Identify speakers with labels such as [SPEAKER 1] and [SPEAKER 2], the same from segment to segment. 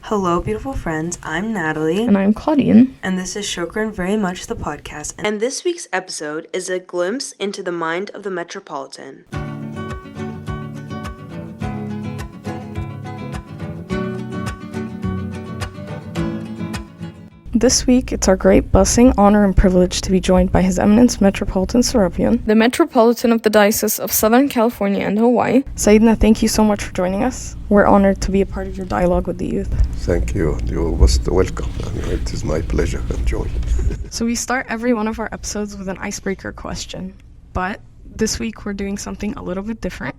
[SPEAKER 1] Hello, beautiful friends. I'm Natalie.
[SPEAKER 2] And I'm Claudine.
[SPEAKER 1] And this is Shokran Very Much the podcast. And this week's episode is a glimpse into the mind of the Metropolitan.
[SPEAKER 2] This week, it's our great blessing, honor, and privilege to be joined by His Eminence Metropolitan Serapion, the Metropolitan of the Diocese of Southern California and Hawaii. Sayyidina, thank you so much for joining us. We're honored to be a part of your dialogue with the youth.
[SPEAKER 3] Thank you. You're most welcome. It is my pleasure and joy.
[SPEAKER 2] So we start every one of our episodes with an icebreaker question, but this week we're doing something a little bit different.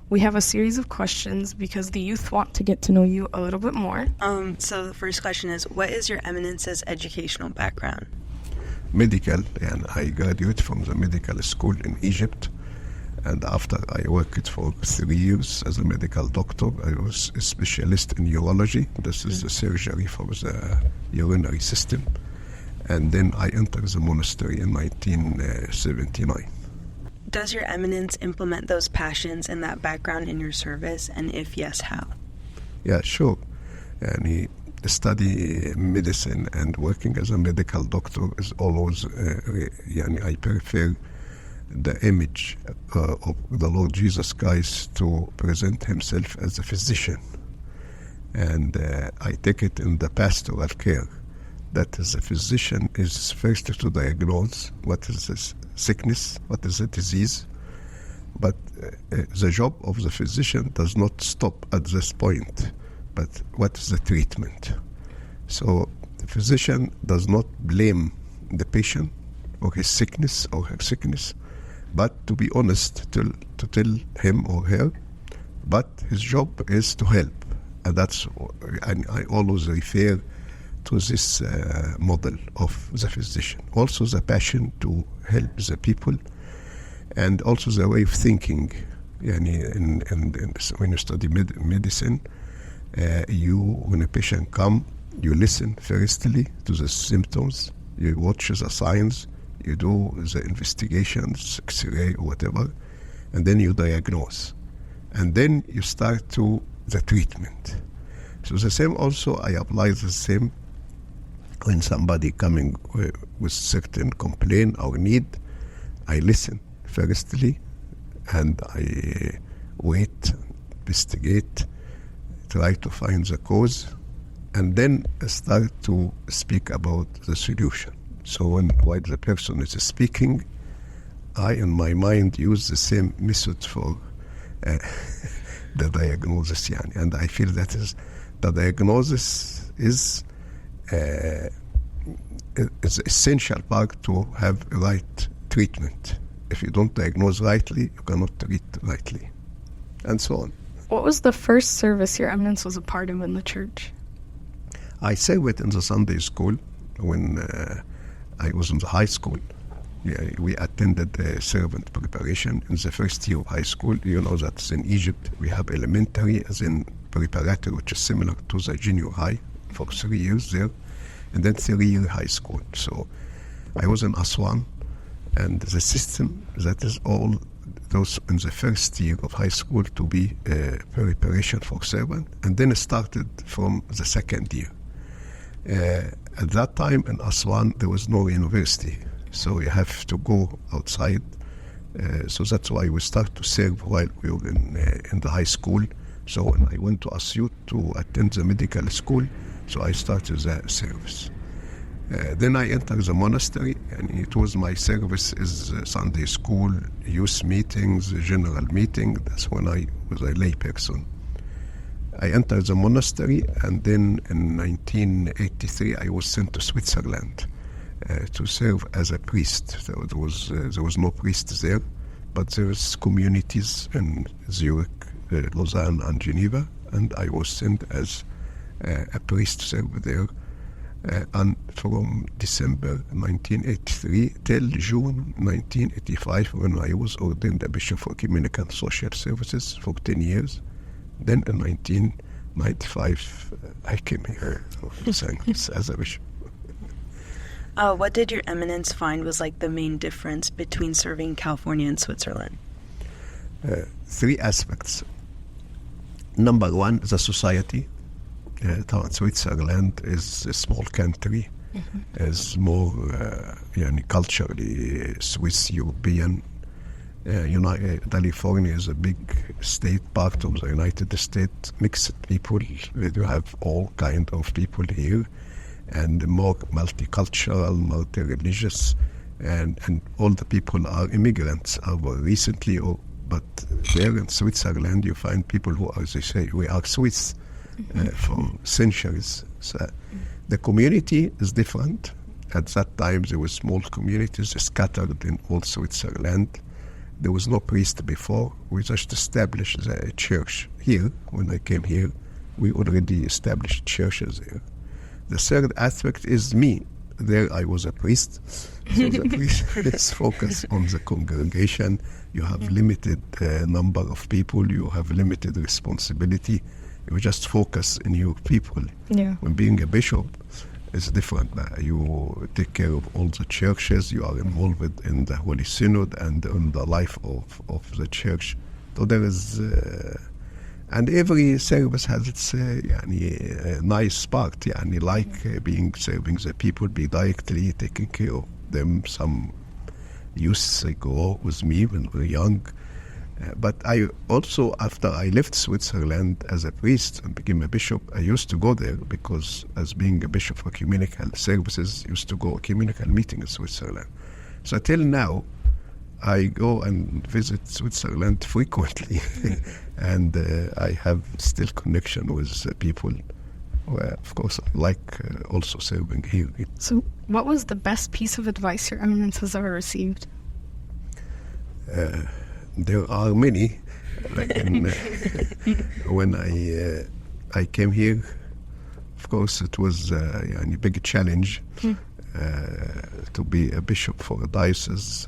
[SPEAKER 2] We have a series of questions because the youth want to get to know you a little bit more.
[SPEAKER 1] So the first question is, what is your eminence's educational background?
[SPEAKER 3] Medical, and I graduated from the medical school in Egypt. And after I worked for 3 years as a medical doctor, I was a specialist in urology. This is the surgery for the urinary system. And then I entered the monastery in 1979.
[SPEAKER 1] Does your eminence implement those passions and that background in your service? And if yes, how?
[SPEAKER 3] Yeah, sure. And he study medicine and working as a medical doctor is always, I prefer the image of the Lord Jesus Christ to present himself as a physician. And I take it in the pastoral care that as a physician is first to diagnose what is this sickness, what is the disease, but the job of the physician does not stop at this point, but what is the treatment? So the physician does not blame the patient or his sickness or her sickness, but to be honest, to tell him or her, but his job is to help. And I always refer to this model of the physician. Also the passion to help the people, and also the way of thinking. When you study medicine, when a patient comes, you listen firstly to the symptoms, you watch the signs, you do the investigations, X-ray or whatever, and then you diagnose. And then you start to the treatment. So the same also, I apply the same when somebody coming with certain complaint or need. I listen firstly, and I wait, investigate, try to find the cause, and then start to speak about the solution. So while the person is speaking, I in my mind use the same method for the diagnosis, and I feel that is the diagnosis is it's an essential part to have right treatment. If you don't diagnose rightly, you cannot treat rightly, and so on.
[SPEAKER 2] What was the first service your eminence was a part of in the church?
[SPEAKER 3] I served in the Sunday school when I was in the high school. Yeah, we attended the servant preparation in the first year of high school. You know that in Egypt we have elementary as in preparatory, which is similar to the junior high for 3 years there, and then 3-year high school. So I was in Aswan, and the system that is all those in the first year of high school to be preparation for servant, and then it started from the second year. At that time in Aswan there was no university, so you have to go outside. So that's why we start to serve while we were in the high school. So when I went to Asyut to attend the medical school, so I started the service. Then I entered the monastery, and it was my service is Sunday school, youth meetings, general meeting. That's when I was a lay person. I entered the monastery, and then in 1983 I was sent to Switzerland to serve as a priest. There was no priest there, but there was communities in Zurich, Lausanne, and Geneva, and I was sent as a priest to serve there. And from December 1983 till June 1985, when I was ordained a bishop for community and social services for 10 years. Then in 1995, I came here as a bishop.
[SPEAKER 1] What did your eminence find was like the main difference between serving California and Switzerland?
[SPEAKER 3] 3 aspects. Number 1, the society. طبعا Switzerland is a small country, is more culturally Swiss European. California is a big state, part of the United States, mixed people. You have all kind of people here, and more multicultural, multi-religious, and all the people are immigrants, recently, but there in Switzerland you find people who are, as they say, we are Swiss for centuries. So the community is different. At that time there were small communities scattered in all Switzerland. There was no priest before. We just established the church here. When I came here, we already established churches here. The third aspect is me. There I was a priest. So the priest is focused on the congregation. You have limited number of people. You have limited responsibility. You just focus in your people.
[SPEAKER 2] Yeah.
[SPEAKER 3] When being a bishop, it's different. You take care of all the churches. You are involved in the Holy Synod and in the life of the church. So there is, and every service has its nice part. Like being serving the people, be directly taking care of them. Some youths go with me when we're young. But I also, after I left Switzerland as a priest and became a bishop, I used to go there because as being a bishop for ecumenical services, used to go ecumenical meeting in Switzerland. So till now, I go and visit Switzerland frequently, and I have still connection with people. Well, of course, I like also serving here.
[SPEAKER 2] So what was the best piece of advice Your Eminence has ever received?
[SPEAKER 3] There are many. Like when I came here, of course, it was a big challenge to be a bishop for a diocese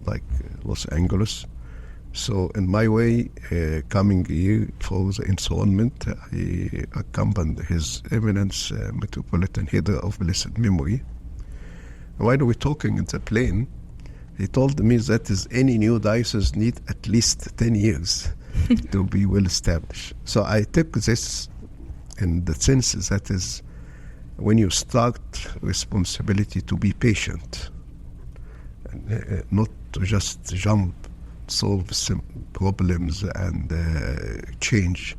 [SPEAKER 3] like Los Angeles. So in my way, coming here for the installment, I accompanied His Eminence, Metropolitan Header of Blessed Memory. While we were talking in the plane, he told me that is any new diocese need at least 10 years to be well established. So I took this in the sense that is when you start responsibility to be patient, and, not to just jump, solve some problems and change.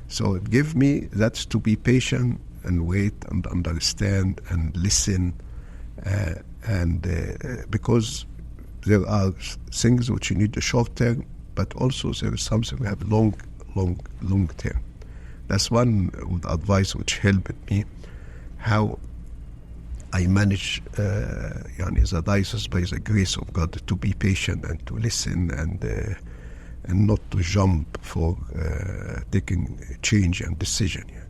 [SPEAKER 3] So it gave me that to be patient and wait and understand and listen, because there are things which you need a short term, but also there is something we have long term. That's one advice which helped me how I manage the diocese by the grace of God to be patient and to listen and not to jump for taking change and decision. Yeah.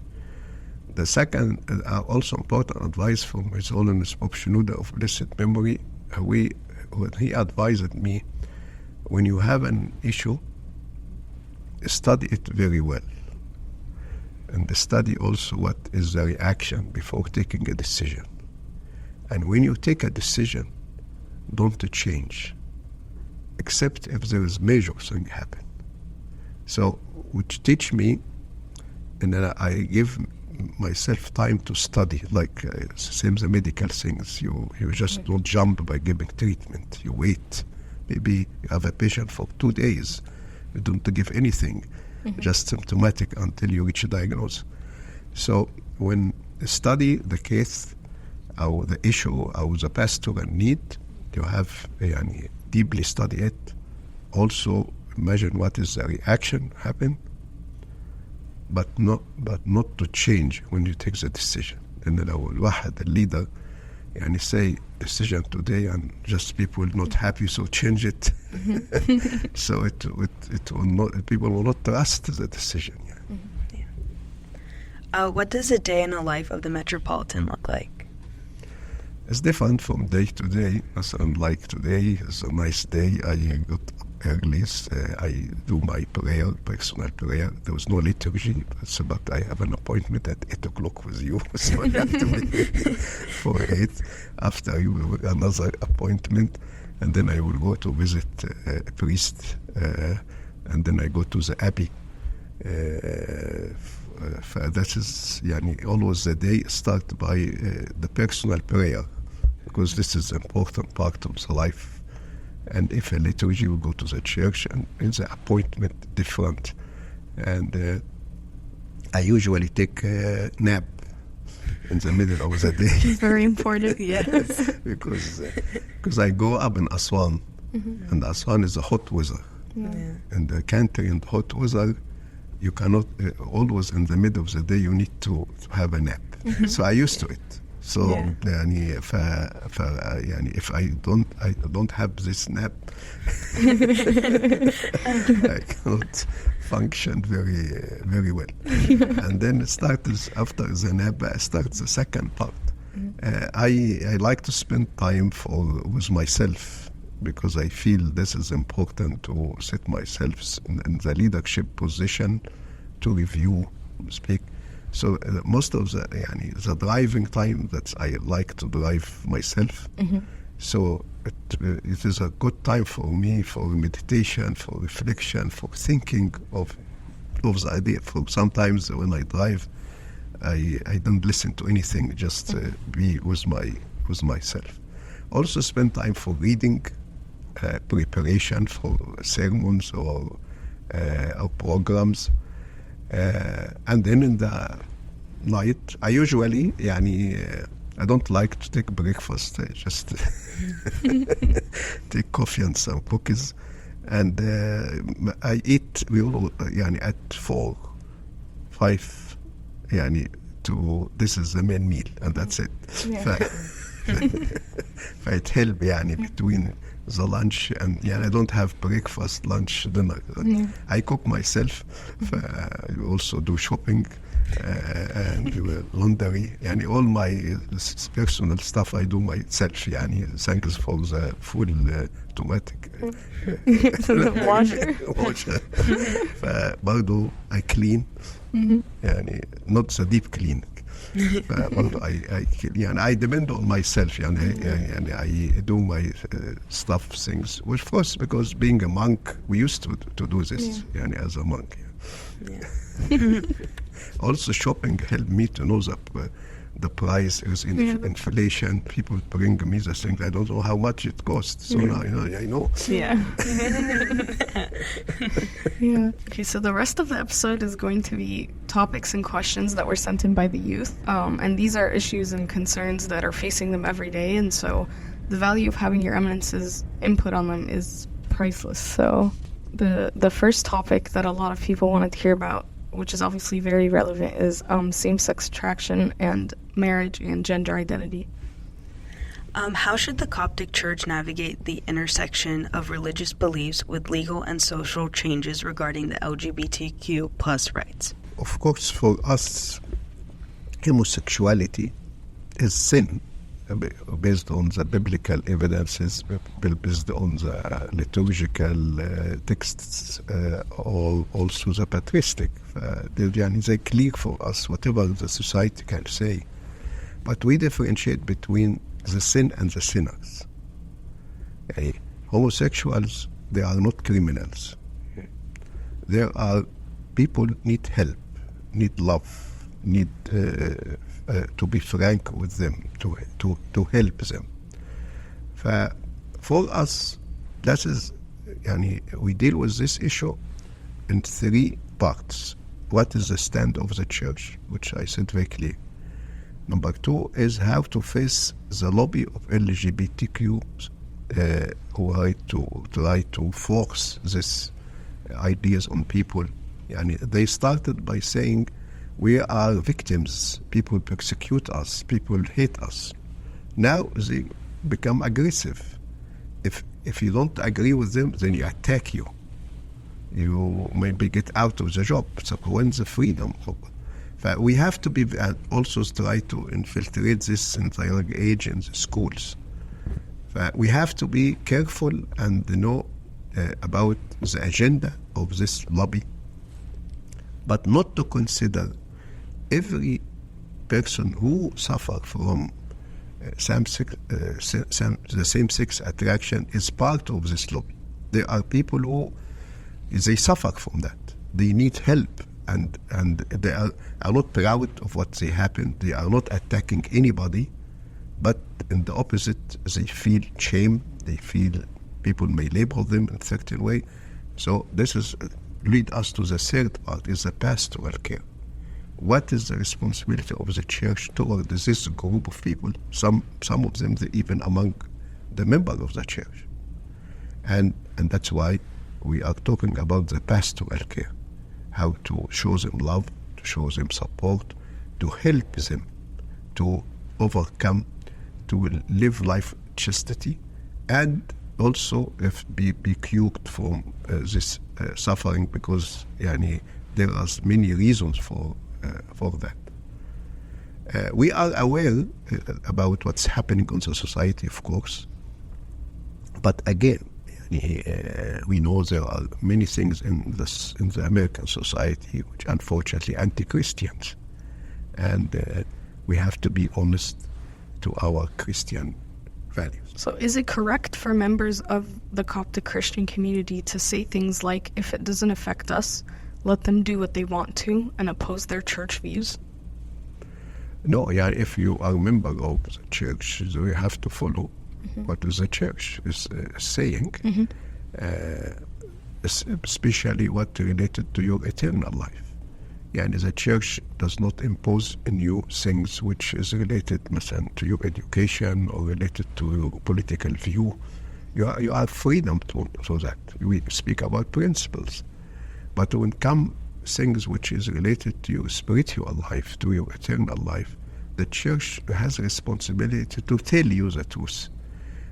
[SPEAKER 3] The second also important advice from His Holiness Pope Shenouda of Blessed Memory, when he advised me, when you have an issue, study it very well. And study also what is the reaction before taking a decision. And when you take a decision, don't change, except if there is major thing happen. So, which teach me, and then I give myself time to study, like same the medical things. You just don't jump by giving treatment. You wait. Maybe you have a patient for 2 days. You don't give anything, just symptomatic until you reach a diagnosis. So when you study the case or the issue or the pastoral need, you have deeply study it. Also imagine what is the reaction happen, but not to change when you take the decision. And لو الواحد leader say decision today and just people not happy, so change it. So it will not, people will not trust the decision.
[SPEAKER 1] What does a day in the life of the Metropolitan look like?
[SPEAKER 3] It's different from day to day. Like today, it's a nice day. I got up early. I do my prayer, personal prayer. There was no liturgy, but I have an appointment at 8 o'clock with you, so I have to be for 8. After you will another appointment, and then I will go to visit a priest, and then I go to the abbey that is always the day start by the personal prayer, because this is an important part of the life. And if a liturgy will go to the church, and it's an appointment different. And I usually take a nap in the middle of the day.
[SPEAKER 2] Very important.
[SPEAKER 1] Yes.
[SPEAKER 3] because I go up in Aswan, and Aswan is a hot weather.
[SPEAKER 1] Yeah.
[SPEAKER 3] And the country in hot weather, you cannot, always in the middle of the day, you need to have a nap. So I used to it. So if I don't have this nap, I cannot function very well. And then after the nap, I start the second part. I like to spend time with myself, because I feel this is important to set myself in the leadership position, to review, speak. So most of the driving time that I like to drive myself. So it is a good time for me for meditation, for reflection, for thinking of the idea. For sometimes when I drive, I don't listen to anything, just be with myself. Also spend time for reading, preparation for sermons or programs. And then in the night, I usually, I don't like to take breakfast. I just take coffee and some cookies. And I eat at 4, 5, this is the main meal, and that's it. It help between the lunch and I don't have breakfast, lunch, dinner. I cook myself. I also do shopping and do laundry. All my personal stuff I do myself. Thanks for the full automatic washer. برضو I clean. Not the deep clean. I depend on myself. I do my stuff, things. Which, of course, because being a monk, we used to do this. As a monk. Also, shopping helped me to know the price is inflation. People bring me the things. I don't know how much it costs. So now I know.
[SPEAKER 2] Okay, so the rest of the episode is going to be topics and questions that were sent in by the youth. And these are issues and concerns that are facing them every day. And so the value of having Your Eminence's input on them is priceless. So the first topic that a lot of people wanted to hear about, which is obviously very relevant, is same-sex attraction and marriage and gender identity.
[SPEAKER 1] How should the Coptic Church navigate the intersection of religious beliefs with legal and social changes regarding the LGBTQ plus rights?
[SPEAKER 3] Of course, for us, homosexuality is sin, based on the biblical evidences, based on the liturgical texts, or also the patristic. They're clear for us, whatever the society can say. But we differentiate between the sin and the sinners. Homosexuals, they are not criminals. There are people need help, need love, need to be frank with them, to help them. For us, that is, we deal with this issue in 3 parts. What is the stand of the church, which I said very clear. Number 2 is how to face the lobby of LGBTQ who are to try to force these ideas on people. They started by saying, we are victims, people persecute us, people hate us. Now they become aggressive. If you don't agree with them, then you attack you. You maybe get out of the job. So when's the freedom? We have to be also try to infiltrate this entire age in the schools. We have to be careful and know about the agenda of this lobby, but not to consider every person who suffer from the same-sex attraction is part of this lobby. There are people who they suffer from that. They need help. and they are not proud of what they happened. They are not attacking anybody, but in the opposite, they feel shame. They feel people may label them in a certain way. So this is lead us to the third part, is the pastoral care. What is the responsibility of the church toward this group of people? Some of them even among the members of the church, and that's why we are talking about the pastoral care, how to show them love, to show them support, to help them to overcome, to live life chastity, and also if be cured from this suffering, because there are many reasons for that. We are aware about what's happening in the society, of course, but again, we know there are many things in the American society which unfortunately anti-Christians, and we have to be honest to our Christian values.
[SPEAKER 2] So is it correct for members of the Coptic Christian community to say things like, if it doesn't affect us, let them do what they want to and oppose their church views?
[SPEAKER 3] No, if you are a member of the church, you have to follow what the church is saying, especially what related to your eternal life. The church does not impose new things which is related, to your education or related to your political view. You have freedom to that. We speak about principles. But when come things which is related to your spiritual life, to your eternal life, the church has a responsibility to tell you the truth.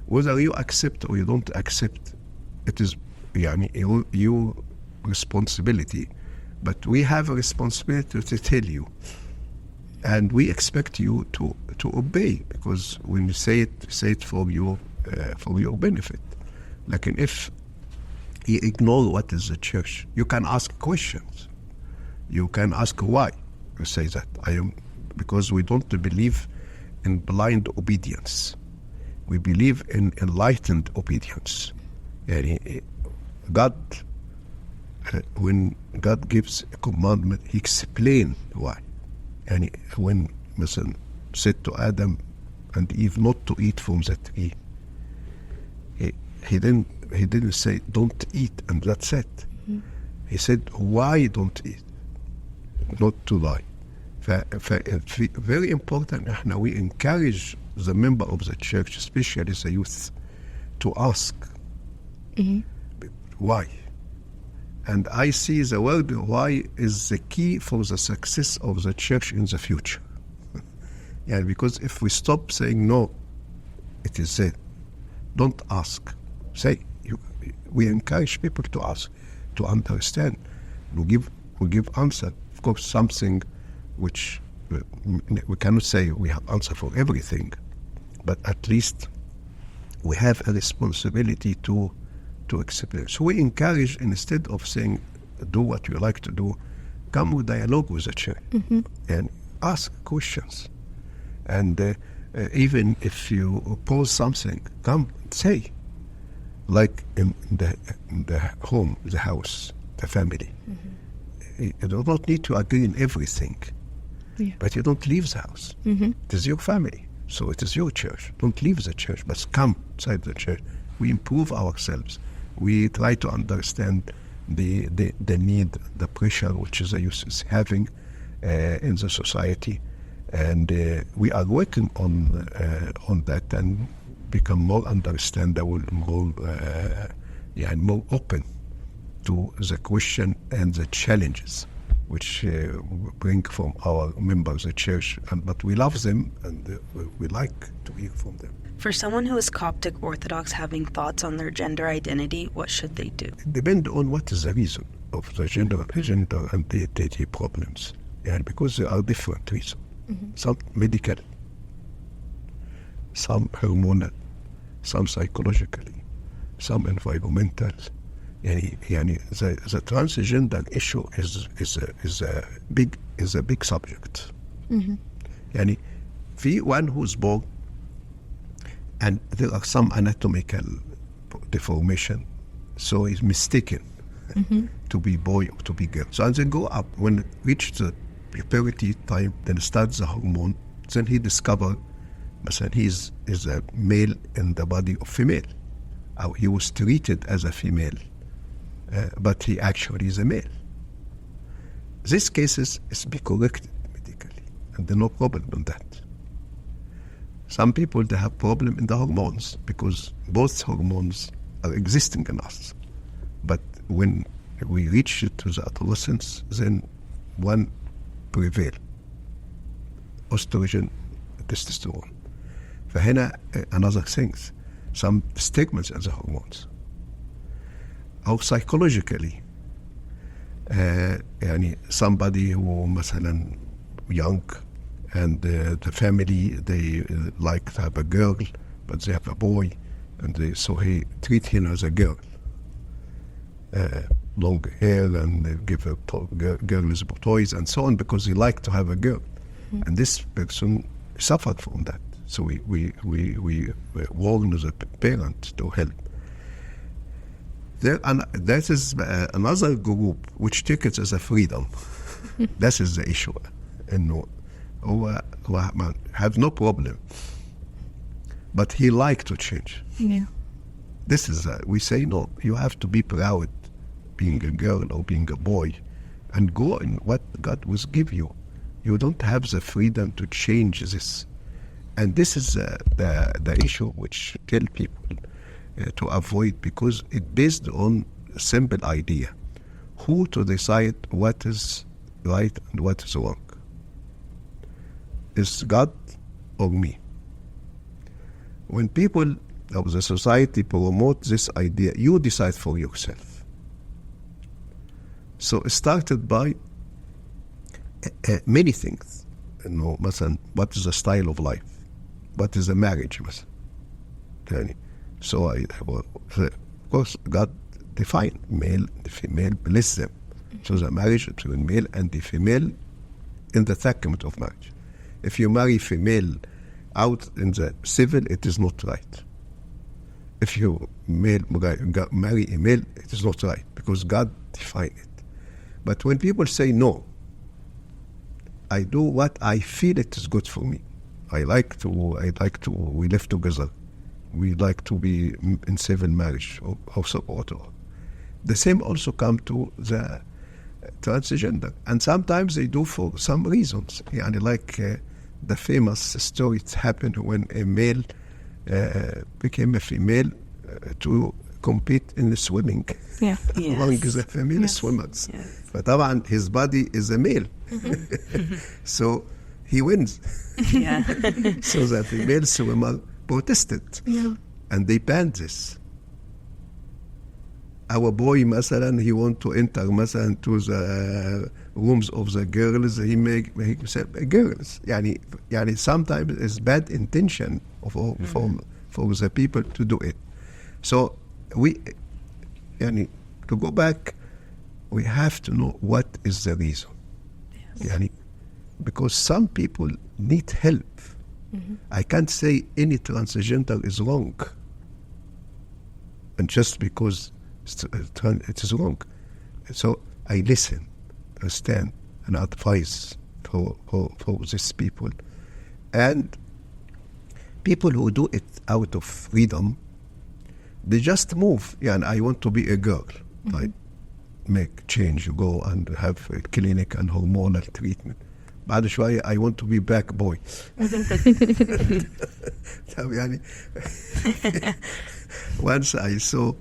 [SPEAKER 3] Whether you accept or you don't accept, it is your responsibility. But we have a responsibility to tell you, and we expect you to obey, because when you say it for your benefit. Like, if you ignore what is the church, you can ask questions. You can ask why you say that. Because we don't believe in blind obedience. We believe in enlightened obedience. God, when God gives a commandment, He explains why. And when said to Adam and Eve not to eat from the tree, He didn't say don't eat and that's it. He said why don't eat, not to lie. Very important. We encourage the member of the church, especially the youth, to ask why. And I see the word why is the key for the success of the church in the future. Because if we stop saying no, it is said, don't ask. Say, we encourage people to ask, to understand. We give answer. Of course, something which we cannot say we have answer for everything, but at least we have a responsibility to accept. So we encourage, instead of saying do what you like to do, come with dialogue with the church and ask questions. And even if you oppose something, come say, like in the home, the house, the family. You do not need to agree in everything, but you don't leave the house. It is your family, so it is your church. Don't leave the church, but come inside the church. We improve ourselves. We try to understand the need, the pressure which the youth is having in the society, and we are working on that and become more understandable, more open to the question and the challenges which bring from our members of the church. But we love them, and we like to hear from them.
[SPEAKER 1] For someone who is Coptic Orthodox having thoughts on their gender identity, what should they do?
[SPEAKER 3] It depends on what is the reason of the gender identity problems. Because there are different reasons. Some medical, some hormonal, some psychologically, some environmental. The transgender issue is a big subject. في one who's born and there are some anatomical deformation, so he's mistaken to be boy or to be girl. So as they go up, when it reach the puberty time, then starts the hormone, then he discovered that he is a male in the body of female. He was treated as a female, but he actually is a male. These cases is be corrected medically, and there's no problem in that. Some people, they have problem in the hormones because both hormones are existing in us. But when we reach to the adolescence, then one prevail, estrogen, testosterone. فهنا another things, some stigmas in the hormones. Or psychologically, يعني somebody who مثلا young and the family, they like to have a girl, but they have a boy, and so he treat him as a girl. Long hair, and they give her girls toys and so on because he liked to have a girl. And this person suffered from that. So we warn the parent to help. That is another group which take it as a freedom. That is the issue. And هو have no problem, but he like to change.
[SPEAKER 2] Yeah.
[SPEAKER 3] This is we say no. You have to be proud, being a girl or being a boy, and go in what God will give you. You don't have the freedom to change this, and this is the issue which tell people to avoid, because it based on a simple idea: who to decide what is right and what is wrong. Is God or me? When people of the society promote this idea, you decide for yourself. So it started by many things. مثلا, what is the style of life? What is a marriage? مثلا. So of course, God defined male and female, bless them. So the marriage between male and the female in the sacrament of marriage. If you marry female out in the civil, it is not right. If you marry a male, it is not right, because God defined it. But when people say no, I do what I feel it is good for me. We live together. We like to be in civil marriage or support. The same also come to the transgender, and sometimes they do for some reasons. Like the famous story happened when a male became a female to compete in the swimming.
[SPEAKER 2] Yeah.
[SPEAKER 3] Among the female swimmers.
[SPEAKER 1] Yes.
[SPEAKER 3] But طبعا his body is a male. So he wins.
[SPEAKER 1] Yeah.
[SPEAKER 3] So the female swimmer protested.
[SPEAKER 2] Yeah.
[SPEAKER 3] And they banned this. Our boy, مثلا, he want to enter مثلا to the rooms of the girls, he make himself girls. يعني sometimes it's bad intention for the people to do it. So to go back, we have to know what is the reason. Yes. Because some people need help. I can't say any transgender is wrong, and just because it is wrong. So I listen, understand, and advise for these people. And people who do it out of freedom, they just move. And I want to be a girl. Like, make change, you go and have a clinic and hormonal treatment. بعد شوية I want to be back boy. Once I saw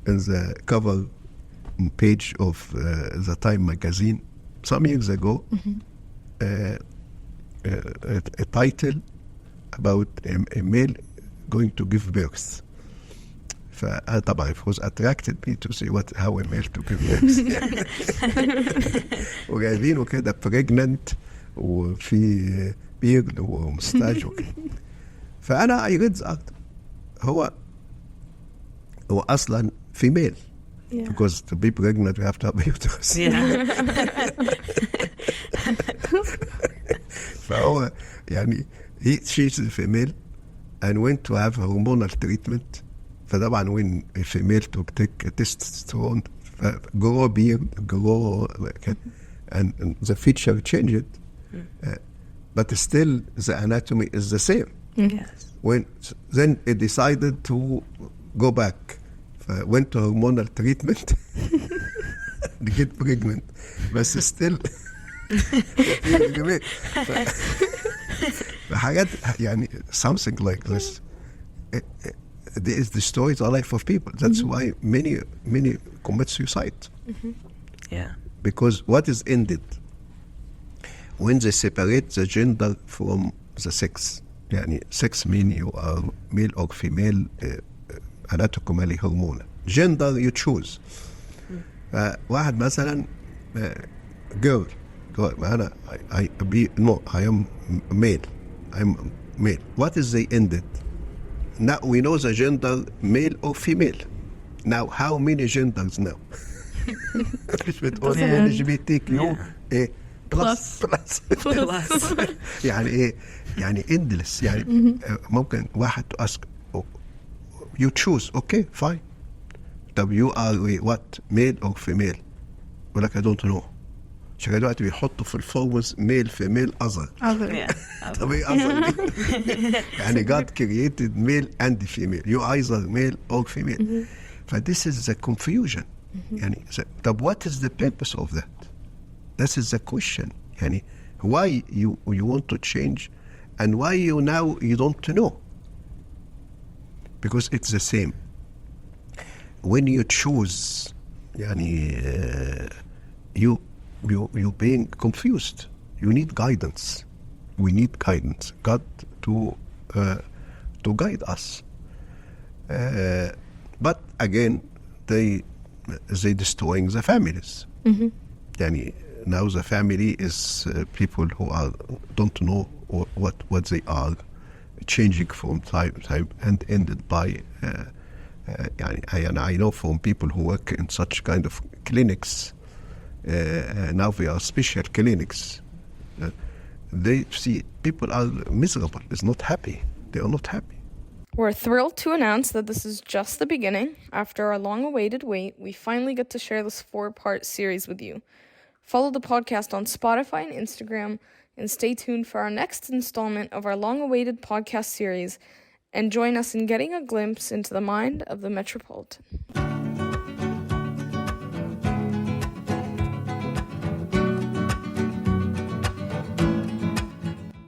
[SPEAKER 3] in the cover page of the Time magazine some years ago a title about a male going to give birth. فطبعا it was attracted me to see how a male to give birth. وجايبينه كده pregnant وفي بيرد ومستاج وكده. فأنا I read that هو أصلا female. Yeah. Because to be pregnant, you have to have a uterus.
[SPEAKER 1] Yeah.
[SPEAKER 3] فهو she's a female and went to have hormonal treatment. فطبعا when a female to take a testosterone grow beard, grow, and the feature changed, but still the anatomy is the same.
[SPEAKER 1] Yes.
[SPEAKER 3] Then it decided to go back, went to hormonal treatment to get pregnant, but still حاجات يعني something like this. It destroys the life of people. That's why many commit suicide.
[SPEAKER 1] Yeah.
[SPEAKER 3] Because what is ended when they separate the gender from the sex. يعني sex mean you are male or female anatomically hormonal. Gender you choose. واحد مثلا girl أنا I am male. I'm male. What is they ended? Now we know the gender male or female. Now how many genders now? مش بتقول LGBTQ plus يعني ايه يعني endless يعني ممكن واحد to ask you choose okay fine طب you are what male or female يقول لك I don't know عشان كده دلوقتي بيحطوا في الفورمز ميل فيميل اذر طب ايه اذر يعني God created male and female you either male or female this is the confusion يعني طب what is the purpose of that? This is the question يعني why you want to change and why you don't know, because it's the same when you choose يعني you being confused. You need guidance. We need guidance. God to guide us. But again, they destroying the families. Yani now the family is people who don't know what they are, changing from time to time, and ended by. I know from people who work in such kind of clinics. Now we are special clinics. They see people are miserable. Is not happy. They are not happy.
[SPEAKER 2] We're thrilled to announce that this is just the beginning. After our long-awaited wait, we finally get to share this 4-part series with you. Follow the podcast on Spotify and Instagram, and stay tuned for our next installment of our long-awaited podcast series, and join us in getting a glimpse into the mind of the Metropolitan.